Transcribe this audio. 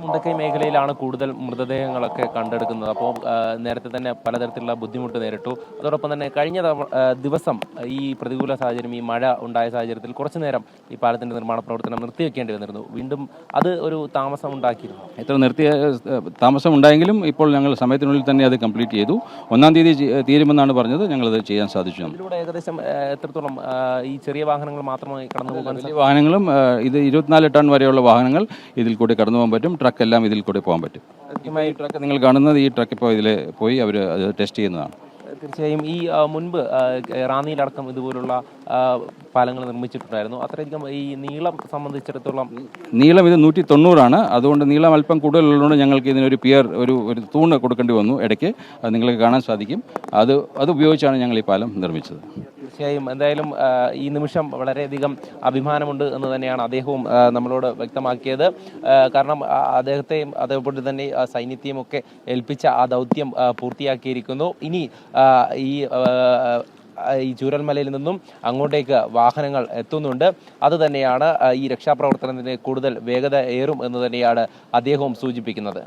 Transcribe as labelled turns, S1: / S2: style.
S1: മുണ്ടക്കൈ മേഖലയിലാണ് കൂടുതൽ മൃതദേഹങ്ങളൊക്കെ കണ്ടെടുക്കുന്നത്. അപ്പോൾ നേരത്തെ തന്നെ പലതരത്തിലുള്ള ബുദ്ധിമുട്ട് നേരിട്ടു. അതോടൊപ്പം തന്നെ കഴിഞ്ഞ ദിവസം ഈ പ്രതികൂല സാഹചര്യം, ഈ മഴ ഉണ്ടായ സാഹചര്യത്തിൽ കുറച്ചു നേരം ഈ പാലത്തിന്റെ നിർമ്മാണ പ്രവർത്തനം നിർത്തിവെക്കേണ്ടി വന്നിരുന്നു. വീണ്ടും അത് ഒരു താമസം ഉണ്ടാക്കിയിരുന്നു.
S2: താമസം ഉണ്ടായെങ്കിലും ഇപ്പോൾ ഞങ്ങൾ സമയത്തിനുള്ളിൽ തന്നെ അത് കംപ്ലീറ്റ് ചെയ്തു. 1-ാം തീയതി തീരുമെന്നാണ് പറഞ്ഞത്. ഞങ്ങളത് ചെയ്യാൻ സാധിച്ചു.
S1: ഇതിലൂടെ ഏകദേശം എത്രത്തോളം ഈ ചെറിയ വാഹനങ്ങൾ മാത്രമായി കടന്നു പോകാൻ
S2: വാഹനങ്ങളും ഇത് 24 ടൺ വരെയുള്ള വാഹനങ്ങൾ ഇതിൽ കൂടി കടന്നു പോകാൻ പറ്റും. ട്രക്ക് എല്ലാം ഇതിൽ കൂടി പോകാൻ പറ്റും. ഈ ട്രക്ക് നിങ്ങൾ കാണുന്നത്, ഈ ട്രക്ക് ഇപ്പോൾ ഇതിൽ പോയി അവർ അത് ടെസ്റ്റ് ചെയ്യുന്നതാണ്.
S1: തീർച്ചയായും ഈ മുൻപ് റാന്നിയിലടക്കം ഇതുപോലുള്ള പാലങ്ങൾ നിർമ്മിച്ചിട്ടുണ്ടായിരുന്നു. അത്രയധികം ഈ നീളം സംബന്ധിച്ചിടത്തോളം
S2: നീളം ഇത് 190 അതുകൊണ്ട് നീളം അല്പം കൂടുതലുള്ളതുകൊണ്ട് ഞങ്ങൾക്ക് ഇതിനൊരു ഒരു തൂണ് കൊടുക്കേണ്ടി വന്നു ഇടയ്ക്ക്. അത് നിങ്ങൾക്ക് കാണാൻ സാധിക്കും. അത് ഉപയോഗിച്ചാണ് ഞങ്ങൾ ഈ പാലം നിർമ്മിച്ചത്.
S1: തീർച്ചയായും എന്തായാലും ഈ നിമിഷം വളരെയധികം അഭിമാനമുണ്ട് എന്ന് തന്നെയാണ് അദ്ദേഹവും നമ്മളോട് വ്യക്തമാക്കിയത്. കാരണം അദ്ദേഹത്തെയും അതേപോലെ തന്നെ സൈന്യത്തെയും ഒക്കെ ഏൽപ്പിച്ച ആ ദൗത്യം പൂർത്തിയാക്കിയിരിക്കുന്നു. ഇനി ഈ ചൂരൽമലയിൽ നിന്നും അങ്ങോട്ടേക്ക് വാഹനങ്ങൾ എത്തുന്നുണ്ട്. അത് തന്നെയാണ് ഈ രക്ഷാപ്രവർത്തനത്തിന് കൂടുതൽ വേഗത ഏറും എന്ന് തന്നെയാണ് അദ്ദേഹവും സൂചിപ്പിക്കുന്നത്.